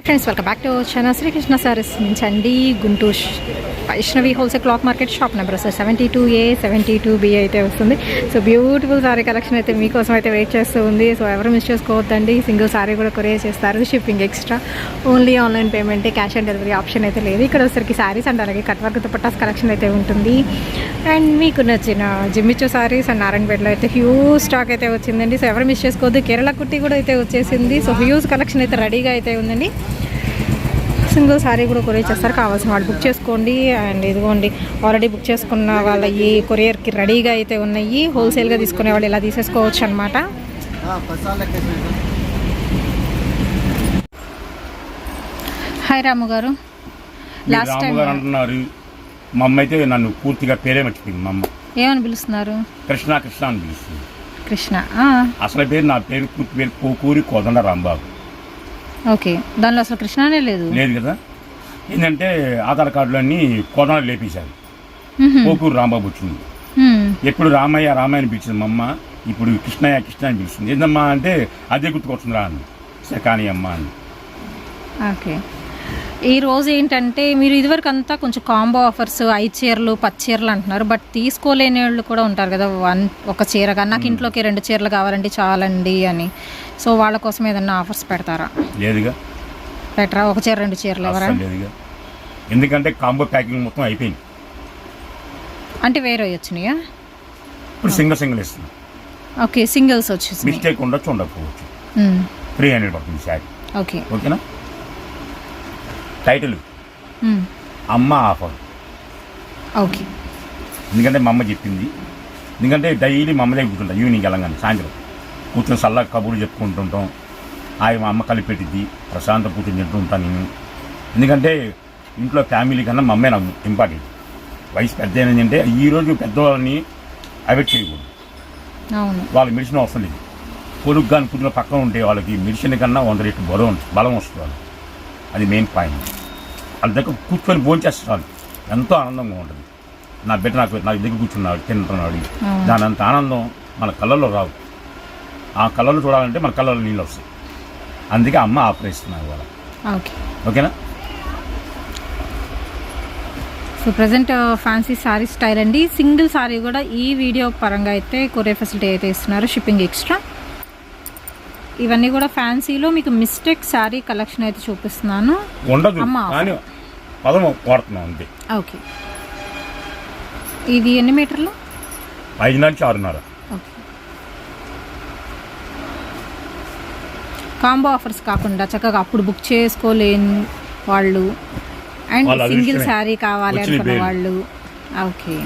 Friends welcome back to channel Srikrishna sarees నుంచి అండి. Guntur Vaishnavi wholesale cloth market shop number 72A 72B అయితే వస్తుంది. So beautiful sorry collection అయితే మీకోసం అయితే వెయిట్ చేస్తూ ఉంది. సో ఎవరు మిస్ చేసుకోవద్దండి. సింగిల్ సారీ కూడా కొరియర్ చేస్తారు, shipping extra, only online payment, cash on delivery option అయితే లేదు. ఇక్కడ వచ్చరికి సారీస్ అండ్ అలాగే కట్ వర్క్ దుపట్టాస్ కలెక్షన్ అయితే ఉంటుంది. అండ్ మీకు నచ్చిన జిమ్మిచో సారీస్ అండ్ నారాయణపేటలో అయితే హ్యూజ్ స్టాక్ అయితే వచ్చిందండి. సో ఎవరు మిస్ చేసుకోవద్దు. కేరళ కుర్తి కూడా అయితే వచ్చేసింది. సో హ్యూజ్ కలెక్షన్ అయితే రెడీగా అయితే ఉందండి. సింగిల్ సారీ కూడా కొరియర్ చేస్తారు, కావాల్సిన వాళ్ళు బుక్ చేసుకోండి. అండ్ ఇదిగోండి ఆల్రెడీ బుక్ చేసుకున్న వాళ్ళ ఈ కొరియర్కి రెడీగా అయితే ఉన్నాయి. హోల్సేల్గా తీసుకునే వాళ్ళు ఇలా తీసేసుకోవచ్చు అనమాట. హాయ్ రాము గారు, లాస్ట్ టైం అంటున్నారు మా అమ్మ అయితే నన్ను పూర్తిగా పేరే మర్చిపోయింది. మా అమ్మ ఏమని పిలుస్తున్నారు? కృష్ణ కృష్ణ అని పిలుస్తుంది. కృష్ణ అసలు పేరు నా పేరు పూర్తి పేరు పోకూరి కోదండ రాంబాబు. ఓకే, దానిలో అసలు కృష్ణనే లేదు కదా. ఏంటంటే ఆధార్ కార్డులు అన్నీ కోదండ లేపేశారు, పోకూరు రాంబాబు వచ్చింది. ఎప్పుడు రామయ్య రామయ్యని పిలిచింది మా అమ్మ, ఇప్పుడు కృష్ణయ్య కృష్ణ అని పిలుస్తుంది. ఏందమ్మా అంటే అదే గుర్తుకొస్తుందిరా అని, సకాని అమ్మ అని. ఓకే, ఈ రోజు ఏంటంటే మీరు ఇదివరకు అంతా కొంచెం కాంబో ఆఫర్స్ 5 చీరలు 10 చీరలు అంటున్నారు. బట్ తీసుకోలేని వాళ్ళు కూడా ఉంటారు కదా, ఒక చీర కానీ నాకు ఇంట్లోకి 2 చీరలు కావాలండి చాలండి అని. సో వాళ్ళ కోసం ఏదన్నా ఆఫర్స్ పెడతారా? లేదుగా. పెట్టరా? ఒక చీర 2 చీరలు ఎవరా? లేదుగా, ఎందుకంటే కాంబో ప్యాకింగ్ మొత్తం అయిపోయింది. అంటే వేరే వచ్చినాయా? ఇప్పుడు సింగిల్ ఇస్తుంది. ఓకే, సింగిల్స్ వచ్చేసి మిస్టేక్ ఉండొచ్చు, ఉండకపోవచ్చు. 300 పడుతుంది శారీ. ఓకే, ఓకేనా. టైటిల్ అమ్మ ఆఫర్. ఓకే, ఎందుకంటే మా అమ్మ చెప్పింది. ఎందుకంటే డైలీ మా అమ్మ దగ్గర కూర్చుంటాం, ఈవినింగ్ వెళ్ళంగానే సాయంత్రం కూర్చొని చల్లగా కబుర్లు చెప్పుకుంటుంటాం. మా అమ్మ కలిపెట్టిద్ది, ప్రశాంత కూర్చొని తింటూ ఉంటాను నేను. ఎందుకంటే ఇంట్లో ఫ్యామిలీ కన్నా మా అమ్మే నాకు ఇంపార్టెంట్. వయసు పెద్ద ఏంటంటే ఈరోజు పెద్దవాళ్ళని అవాయిడ్ చేయకూడదు. వాళ్ళకి మెడిసిన్ అవసరం లేదు. కొడుకు కానీ కూర్చుని పక్కన ఉంటే వాళ్ళకి మెడిసిన్ కన్నా 100 రెట్లు బలం వస్తుంది వాళ్ళకి. అది మెయిన్ పాయింట్. వాళ్ళ దగ్గర కూర్చొని భోంచేస్తాడు, ఎంతో ఆనందంగా ఉంటుంది. నా బిడ్డ నా దగ్గర కూర్చున్నాడు, తింటున్నాడు. దాని అంత ఆనందం మన కళ్ళల్లో రావు. ఆ కళ్ళలో చూడాలంటే మన కళ్ళలో నీళ్ళు వస్తాయి. అందుకే అమ్మ ఆపరేస్తున్నారు వాళ్ళ. ఓకేనా. So present fancy sorry style అండి. సింగిల్ సారీ కూడా ఈ వీడియో పరంగా అయితే కొరియర్ ఫెసిలిటీ అయితే ఇస్తున్నారు, షిప్పింగ్ ఎక్స్ట్రా. ఇవన్నీ కూడా ఫ్యాన్సీలో మీకు మిస్టేక్ శారీ కలెక్షన్ అయితే చూపిస్తున్నాను. ఓకే, ఇది ఎన్ని మీటర్లు? 5 నుంచి 6.5. ఓకే, కాంబో ఆఫర్స్ కాకుండా చక్కగా అప్పుడు బుక్ చేసుకోలేని వాళ్ళు అండ్ సింగిల్ శారీ కావాలి అనుకున్న వాళ్ళు. ఓకే,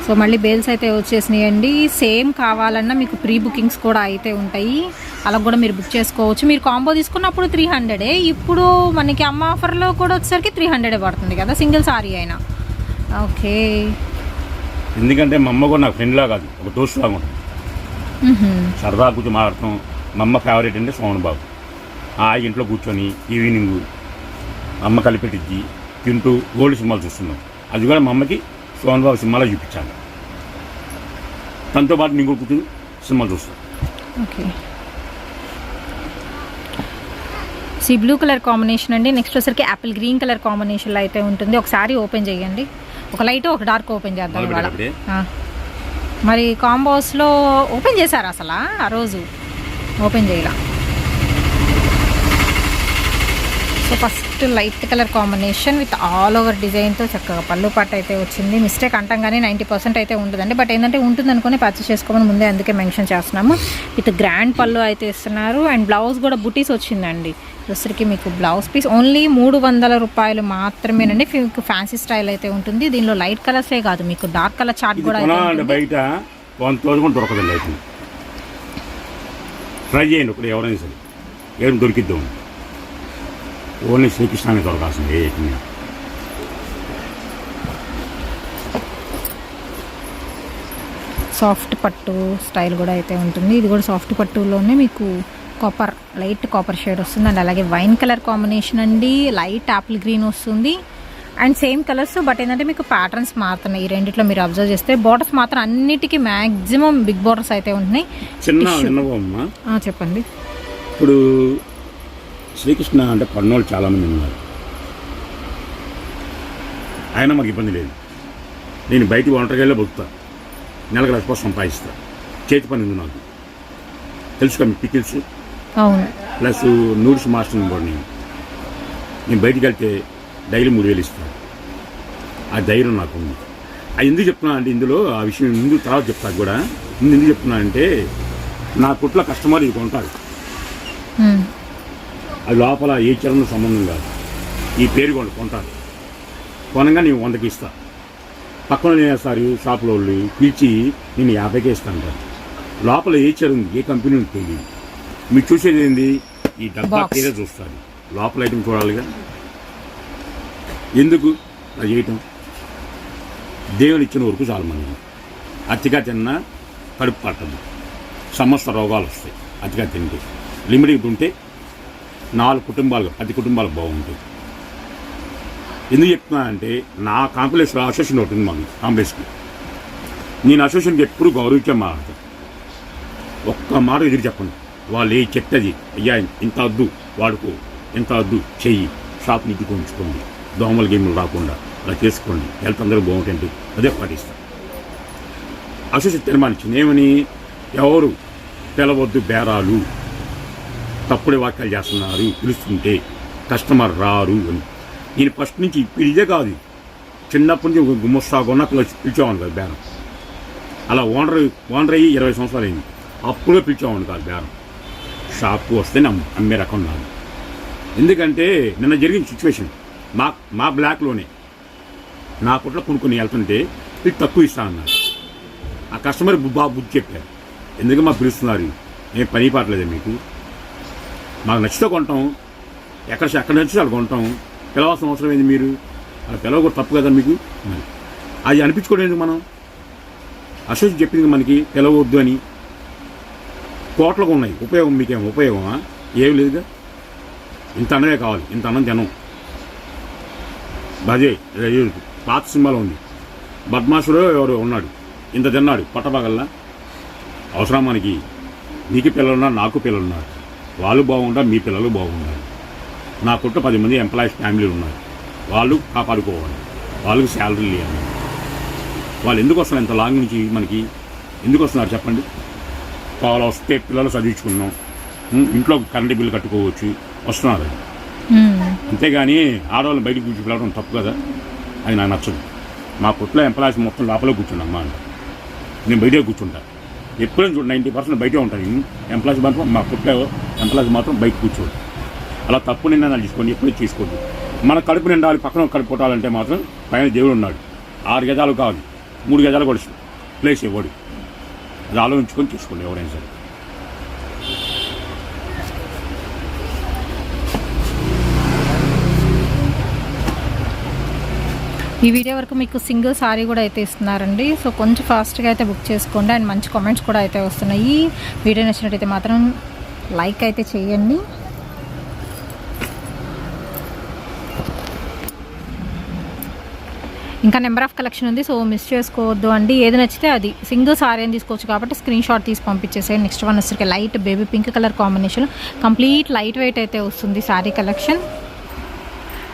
సో మళ్ళీ బేల్స్ అయితే వచ్చేసినాయండి. సేమ్ కావాలన్నా మీకు ప్రీ బుకింగ్స్ కూడా అయితే ఉంటాయి, అలా కూడా మీరు బుక్ చేసుకోవచ్చు. మీరు కాంబో తీసుకున్నప్పుడు 300. ఇప్పుడు మనకి అమ్మ ఆఫర్లో కూడా వచ్చేసరికి 300 పడుతుంది కదా సింగిల్ సారీ అయినా. ఓకే, ఎందుకంటే మా అమ్మ కూడా నాకు ఫ్రెండ్లా కాదు, ఒక దోస్తు లాగా ఉంటుంది. సరదా కూర్చొని మాట్లాడతాం. మా అమ్మ ఫేవరెట్ అంటే సోమన్ బాబు. ఇంట్లో కూర్చొని ఈవినింగ్ అమ్మ కలిపెట్టించి తింటూ గోల్డ్ సినిమాలు చూస్తున్నాం. అది కూడా మా అమ్మకి సోమన్ బాబు సినిమాలో చూపించాను. తనతో పాటు నేను కూడా కూర్చొని సినిమాలు చూస్తాను. ఓకే, ఈ బ్లూ కలర్ కాంబినేషన్ అండి. నెక్స్ట్ వచ్చరికి యాపిల్ గ్రీన్ కలర్ కాంబినేషన్లో అయితే ఉంటుంది. ఒకసారి ఓపెన్ చేయండి, ఒక లైట్ ఒక డార్క్ ఓపెన్ చేద్దాం ఇవాళ. మరి కాంబోస్లో ఓపెన్ చేశారు అసలు? ఆ రోజు ఓపెన్ చేయాల. So first light colour combination with all over డిజైన్తో చక్కగా పళ్ళు పాట అయితే వచ్చింది. మిస్టేక్ అంటాం కానీ 90% అయితే ఉంటుందండి. బట్ ఏంటంటే ఉంటుంది అనుకుని పర్చేస్ చేసుకోమని ముందే అందుకే మెన్షన్ చేస్తున్నాము. విత్ గ్రాండ్ పళ్ళు అయితే ఇస్తున్నారు. అండ్ బ్లౌజ్ కూడా బుటీస్ వచ్చిందండి. వచ్చరికి మీకు బ్లౌజ్ పీస్ ఓన్లీ 300 రూపాయలు మాత్రమేనండి. మీకు ఫ్యాన్సీ స్టైల్ అయితే ఉంటుంది. దీనిలో లైట్ కలర్సే కాదు, మీకు డార్క్ కలర్ చార్ట్ కూడా బయట దొరకదండి. అయితే ట్రై చేయండి ఇప్పుడు ఎవరైనా సరే, ఏం దొరికిద్దాం. ఓన్లీ శ్రీకృష్ణాన్ని దొరకాల్సింది. సాఫ్ట్ పట్టు స్టైల్ కూడా అయితే ఉంటుంది. ఇది కూడా సాఫ్ట్ పట్టులోనే మీకు కాపర్, లైట్ కాపర్ షేడ్ వస్తుంది. అండ్ అలాగే వైన్ కలర్ కాంబినేషన్ అండి, లైట్ యాపిల్ గ్రీన్ వస్తుంది. అండ్ సేమ్ కలర్స్, బట్ ఏంటంటే మీకు ప్యాటర్న్స్ మారుతున్నాయి. ఈ రెండిట్లో మీరు అబ్జర్వ్ చేస్తే బోర్డర్స్ మాత్రం అన్నిటికీ మ్యాక్సిమం బిగ్ బోర్డర్స్ అయితే ఉంటున్నాయి. చెప్పండి. ఇప్పుడు శ్రీకృష్ణ అంటే పన్నోళ్ళు చాలామంది ఉన్నారు. అయినా మాకు ఇబ్బంది లేదు. నేను బయట ఒంటరిగా బతుకుతా, నెలకు రూపాయలు సంపాదిస్తా. చేతి పని ఉంది నాకు, తెలుసు కదా, పికిల్స్ ప్లస్ నూడిల్స్ మాస్టర్ కూడా నేను బయటికి వెళ్తే డైలీ 3,000 ఇస్తాను. ఆ ధైర్యం నాకు ఉంది. అది ఎందుకు చెప్తున్నా అంటే, ఇందులో ఆ విషయం ముందు తర్వాత చెప్తాను కూడా. ఎందుకు చెప్తున్నా అంటే, నా కొట్లో కస్టమర్ ఇది కొంటారు, అది లోపల ఏ చరణం సంబంధం కాదు, ఈ పేరు కొంటారు. కొనగా నేను 100కి ఇస్తా. పక్కన నేస్తారు షాపులో వాళ్ళు పిలిచి నేను 50కే ఇస్తాను కదా. లోపల ఏ చరణం ఏ కంపెనీ తెలియదు. మీరు చూసేది ఏంది, ఈ డబ్బా పేరే చూస్తారు, లోపల ఐటమ్ చూడాలిగా. ఎందుకు అది చేయటం? దేవుని ఇచ్చిన వరకు చాలా మంది అతిగా తిన్నా కడుపు పట్టదు, సమస్త రోగాలు వస్తాయి. అతిగా తింటే లిమిట్ ఉంటే 4 కుటుంబాలు 10 కుటుంబాలు బాగుంటాయి. ఎందుకు చెప్తున్నా అంటే, నా కాంప్లెక్స్లో అసోసియేషన్ ఒకటి ఉంది. మాకు కాంప్లెక్స్కి నేను అసోసియేషన్కి ఎప్పుడు గౌరవించే మాట్లాడతాను. ఒక్క మాట ఎదురు చెప్పండి. వాళ్ళు ఏ చెప్తుంది, అయ్యా ఇంత వద్దు వాడుకో, ఇంత వద్దు చెయ్యి, షాప్ నీటికి ఉంచుకోండి, దోమలు గేములు రాకుండా అలా చేసుకోండి, హెల్త్ అందరూ బాగుంటుంది, అదే పాటిస్తాను. అసోసియేషన్ తీర్మానించింది ఏమని, ఎవరు తెలవద్దు బేరాలు, తప్పుడే వాక్యాలు చేస్తున్నారు, పిలుస్తుంటే కస్టమర్ రారు అని. నేను ఫస్ట్ నుంచి ఇప్పుడు ఇదే కాదు, చిన్నప్పటి నుంచి గుమ్మస్తా కొన్నా పిలిచేవాడిని కాదు బేరం. అలా ఓనర్ అయ్యి 20 సంవత్సరాలు అయింది, అప్పుడే పిలిచేవాడిని కాదు బేరం. షాప్కు వస్తే అమ్మే రకం నాది. ఎందుకంటే నిన్న జరిగిన సిచ్యువేషన్ మా బ్లాక్లోనే నా కొట్లో కొనుక్కొని వెళ్తుంటే ఇది తక్కువ ఇస్తానన్నారు. ఆ కస్టమర్ బాగా బుద్ధి చెప్పారు, ఎందుకు మాకు పిలుస్తున్నారు, ఏం పని పాటలేదే మీకు, మాకు నచ్చితే కొంటాం, ఎక్కడ నచ్చితే అక్కడ కొంటాం, పిలవాల్సిన అవసరం ఏంది మీరు, అలా పిలవ కూడా తప్పు కదా మీకు. అది అనిపించుకోవడం ఎందుకు మనం? అసోసియేషన్ చెప్పింది మనకి పిలవద్దు అని. కోట్లకు ఉన్నాయి, ఉపయోగం మీకేం ఉపయోగమా? ఏం లేదుగా. ఇంత అన్నమే కావాలి, ఇంత అన్నం తినం. అదే పాత సినిమాలో ఉంది, బద్మాసుడు ఎవరు ఉన్నాడు, ఇంత తిన్నాడు పట్టబగల్లా. అవసరం మనకి? మీకు పిల్లలున్నారు, నాకు పిల్లలున్నారు, వాళ్ళు బాగుంటారు, మీ పిల్లలు బాగుండాలి. నా కొట్టు 10 మంది ఎంప్లాయీస్ ఫ్యామిలీలు ఉన్నారు, వాళ్ళు కాపాడుకోవాలి, వాళ్ళకి శాలరీలు ఇవ్వాలి. వాళ్ళు ఎందుకు వస్తున్నారు ఇంత లాంగ్ నుంచి మనకి? ఎందుకు వస్తున్నారు చెప్పండి? వాళ్ళు వస్తే పిల్లలు చదివించుకున్నాం, ఇంట్లో కరెంటు బిల్లు కట్టుకోవచ్చు, వస్తున్నారు. అంతేగాని ఆడవాళ్ళని బయటకు కూర్చోవడం తప్పు కదా, అది నాకు నచ్చదు. మా కొట్లో ఎంప్లాయీస్ మొత్తం లోపలే కూర్చున్నామ్మా అంట, నేను బయటే కూర్చుంటా. ఎప్పుడైనా చూడండి 90% బయటే ఉంటాను. ఎంప్లాయీస్ మాత్రం మా కొట్లో ఎంప్లాయీస్ మాత్రం బయట కూర్చోడు. అలా తప్పు నిండా తీసుకోండి, ఎప్పుడూ తీసుకోవద్దు. మన కడుపు నిండాలి, పక్కన కడుపు కొట్టాలంటే మాత్రం పైన దేవుడు ఉన్నాడు. 6 గజాలు కాదు, 3 గజాలు కూడా ప్లేస్ ఇవ్వడు. అది ఆలోచించుకొని తీసుకోండి ఎవరైనా సరే. ఈ వీడియో వరకు మీకు సింగిల్ సారీ కూడా అయితే ఇస్తున్నారండి. సో కొంచెం ఫాస్ట్గా అయితే బుక్ చేసుకోండి. అండ్ మంచి కామెంట్స్ కూడా అయితే వస్తున్నాయి. వీడియో నచ్చినట్టయితే మాత్రం లైక్ అయితే చేయండి. ఇంకా నెంబర్ ఆఫ్ కలెక్షన్ ఉంది, సో మిస్ చేసుకోవద్దు అండి. ఏది నచ్చితే అది సింగిల్ సారీ అని తీసుకోవచ్చు కాబట్టి స్క్రీన్ షాట్ తీసి పంపించేసాయి. నెక్స్ట్ వన్ వచ్చరికి light baby pink colour combination, complete light weight అయితే వస్తుంది sari collection.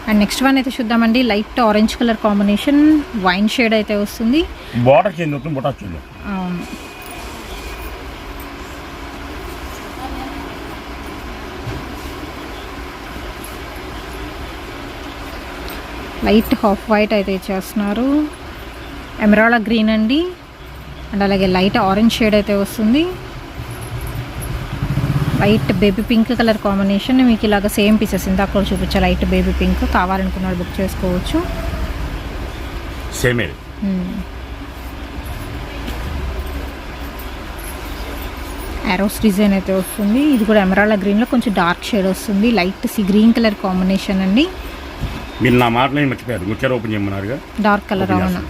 And next one అయితే చూద్దామండి, light orange colour combination, wine shade అయితే వస్తుంది. బార్డర్ చేంజ్ అవుతుంది, బొటా చేంజ్. అవును, లైట్ హాఫ్ వైట్ అయితే చేస్తున్నారు. ఎమరాల్డ్ గ్రీన్ అండి, అండ్ అలాగే లైట్ ఆరెంజ్ షేడ్ అయితే వస్తుంది. Light baby pink colour combination, మీకు ఇలాగ సేమ్ పీసెస్ ఇందాక కూడా చూపించా. లైట్ బేబీ పింక్ కావాలనుకున్నాడు బుక్ చేసుకోవచ్చు. సేమే ఆరోస్ డిజైన్ అయితే వస్తుంది. ఇది కూడా ఎమరాల్డ్ గ్రీన్లో కొంచెం డార్క్ షేడ్ వస్తుంది. Light sea green colour combination అండి. మీరు నా మాటలు మర్చిపోయారు, ముచ్చారు ఓపెన్ చేయమన్నారుగా. డార్క్ కలర్ అవునా.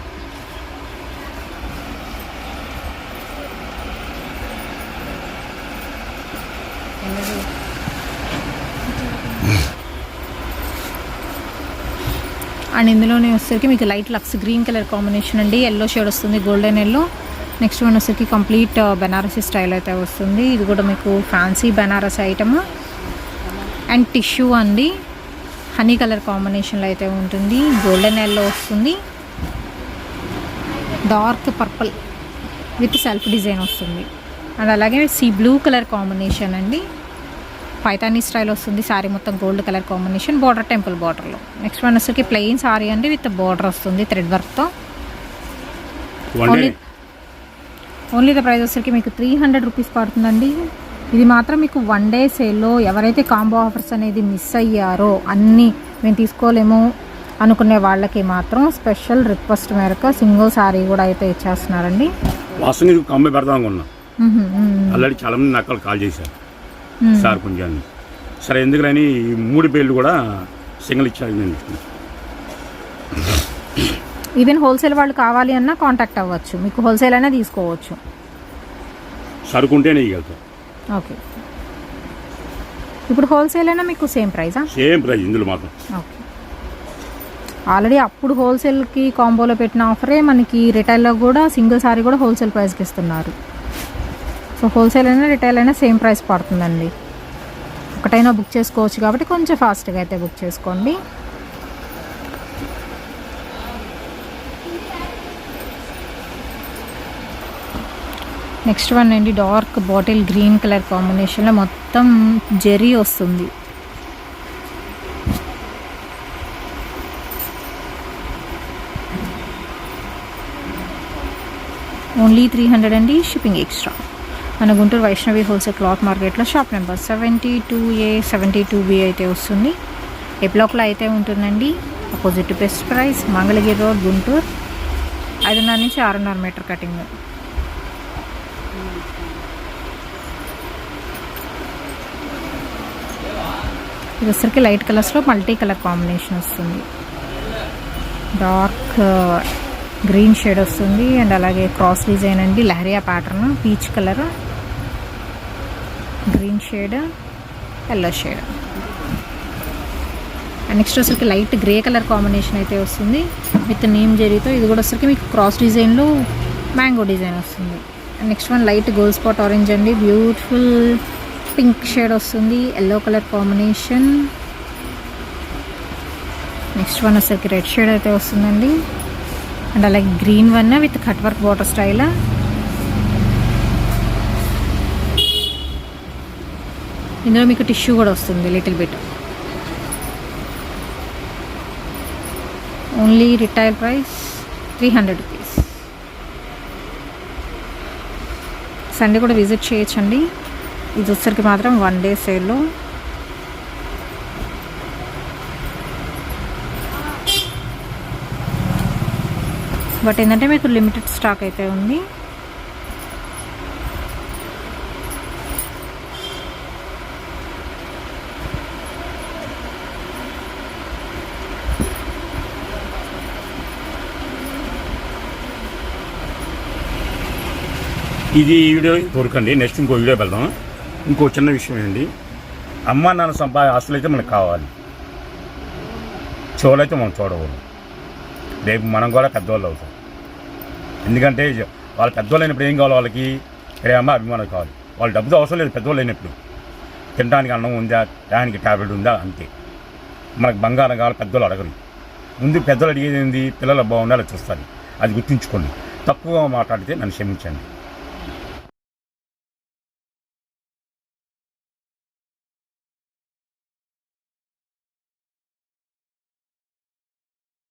అండ్ ఇందులోనే వచ్చేసరికి మీకు లైట్ లక్స్ గ్రీన్ కలర్ కాంబినేషన్ అండి. ఎల్లో షేడ్ వస్తుంది, గోల్డెన్ ఎల్లో. నెక్స్ట్ వన్ వచ్చేసరికి కంప్లీట్ బెనారసీ స్టైల్ అయితే వస్తుంది. ఇది కూడా మీకు fancy Banarasi item. And tissue అండి, హనీ కలర్ కాంబినేషన్లో అయితే ఉంటుంది. గోల్డెన్ ఎల్లో వస్తుంది, dark purple with self design వస్తుంది. అండ్ అలాగే సీ బ్లూ కలర్ కాంబినేషన్ అండి, పైతానీ స్టైల్ వస్తుంది. సారీ మొత్తం gold colour combination, border temple బార్డర్లో. నెక్స్ట్ వన్ వచ్చేసరికి ప్లెయిన్ సారీ అండి విత్ బార్డర్ వస్తుంది థ్రెడ్ వర్క్తో. ఓన్లీ ద ప్రైస్ వచ్చేసరికి మీకు 300 రూపీస్ పడుతుందండి. ఇది మాత్రం మీకు 1 డే సేల్లో ఎవరైతే కాంబో ఆఫర్స్ అనేది మిస్ అయ్యారో, అన్నీ మేము తీసుకోలేము అనుకునే వాళ్ళకి మాత్రం స్పెషల్ రిక్వెస్ట్ మేరకు సింగిల్ సారీ కూడా అయితే ఇచ్చేస్తున్నారండి. వాసన కాంబో పెడదాం అనుకున్నా, ఆల్రెడీ చాలా మంది నాకు కాల్ చేశారు సార్ కొంచెం. సరే ఎందుకని 3 పేర్లు కూడా సింగిల్ ఇచ్చారు. నేను ఈవెన్ హోల్సేల్ వాళ్ళు కావాలి అన్నా కాంటాక్ట్ అవ్వచ్చు, మీకు హోల్సేల్ అయినా తీసుకోవచ్చు. సరుకుంటేనే ఇవ్వగలుగుతాం. ఓకే, ఇప్పుడు హోల్సేల్ అయినా మీకు సేమ్ ప్రైజా? సేమ్ ప్రైస్ ఇందులో మాత్రం. ఓకే, ఆల్రెడీ అప్పుడు హోల్సేల్కి కాంబోలో పెట్టిన ఆఫరే మనకి రిటైల్లో కూడా సింగిల్ సారీ కూడా హోల్సేల్ ప్రైస్కి ఇస్తున్నారు. సో హోల్సేల్ అయినా రిటైల్ అయినా సేమ్ ప్రైస్ పడుతుందండి. ఒకటైనా బుక్ చేసుకోవచ్చు కాబట్టి కొంచెం ఫాస్ట్గా అయితే బుక్ చేసుకోండి. నెక్స్ట్ వన్ అండి, డార్క్ బాటిల్ గ్రీన్ కలర్ కాంబినేషన్లో మొత్తం జెరీ వస్తుంది. ఓన్లీ 300 అండి, షిప్పింగ్ ఎక్స్ట్రా. మన గుంటూరు వైష్ణవి హోల్సేల్ క్లాత్ మార్కెట్లో షాప్ నెంబర్ 72A 72B అయితే వస్తుంది. ఏ బ్లాక్లో అయితే ఉంటుందండి, opposite best price, Mangalagiri road, Guntur. 5.5 నుంచి 6.5 మీటర్ కటింగ్. ఇది వచ్చరికి లైట్ కలర్స్లో మల్టీ కలర్ కాంబినేషన్ వస్తుంది. డార్క్ గ్రీన్ షేడ్ వస్తుంది అండ్ అలాగే క్రాస్ డిజైన్ అండి, leheriya pattern, peach colour, green shade, yellow shade. And next వచ్చరికి లైట్ గ్రే కలర్ కాంబినేషన్ అయితే వస్తుంది విత్ నీమ్ జెరీతో. ఇది కూడా వచ్చరికి మీకు క్రాస్ డిజైన్లో మ్యాంగో డిజైన్ వస్తుంది. And next one light gold spot orange అండి, బ్యూటిఫుల్ పింక్ షేడ్ వస్తుంది, yellow colour combination. Next one వచ్చరికి రెడ్ షేడ్ అయితే వస్తుందండి అండ్ అలాగే green one with cut work border style. ఇందులో మీకు టిష్యూ కూడా వస్తుంది little bit. Only retail price 300 rupees. Sunday కూడా విజిట్ చేయొచ్చండి. ఇది వచ్చరికి మాత్రం 1 డే సేల్లో. బట్ ఏంటంటే మీకు లిమిటెడ్ స్టాక్ అయితే ఉంది. ఇది ఈ వీడియో దొరకండి, నెక్స్ట్ ఇంకో వీడియో వెళ్దాం. ఇంకో చిన్న విషయం ఏంటి, అమ్మ నాన్న ఆస్తులు అయితే మనకు కావాలి, చోలైతే మనం చూడకూడదు. రేపు మనం కూడా పెద్దవాళ్ళు అవుతాం. ఎందుకంటే వాళ్ళ పెద్దవాళ్ళు అయినప్పుడు ఏం కావాలి, వాళ్ళకి ప్రేమ అభిమానం కావాలి. వాళ్ళ డబ్బుతో అవసరం లేదు. పెద్దవాళ్ళు అయినప్పుడు తినడానికి అన్నం ఉందా, దానికి ట్యాబ్లెట్ ఉందా, అంతే. మనకు బంగారం కావాలి, పెద్దవాళ్ళు అడగరు. ముందు పెద్దలు అడిగేది ఏంది, పిల్లలు బాగుండాలో చూస్తారు. అది గుర్తుంచుకోండి. తప్పుగా మాట్లాడితే నన్ను క్షమించండి.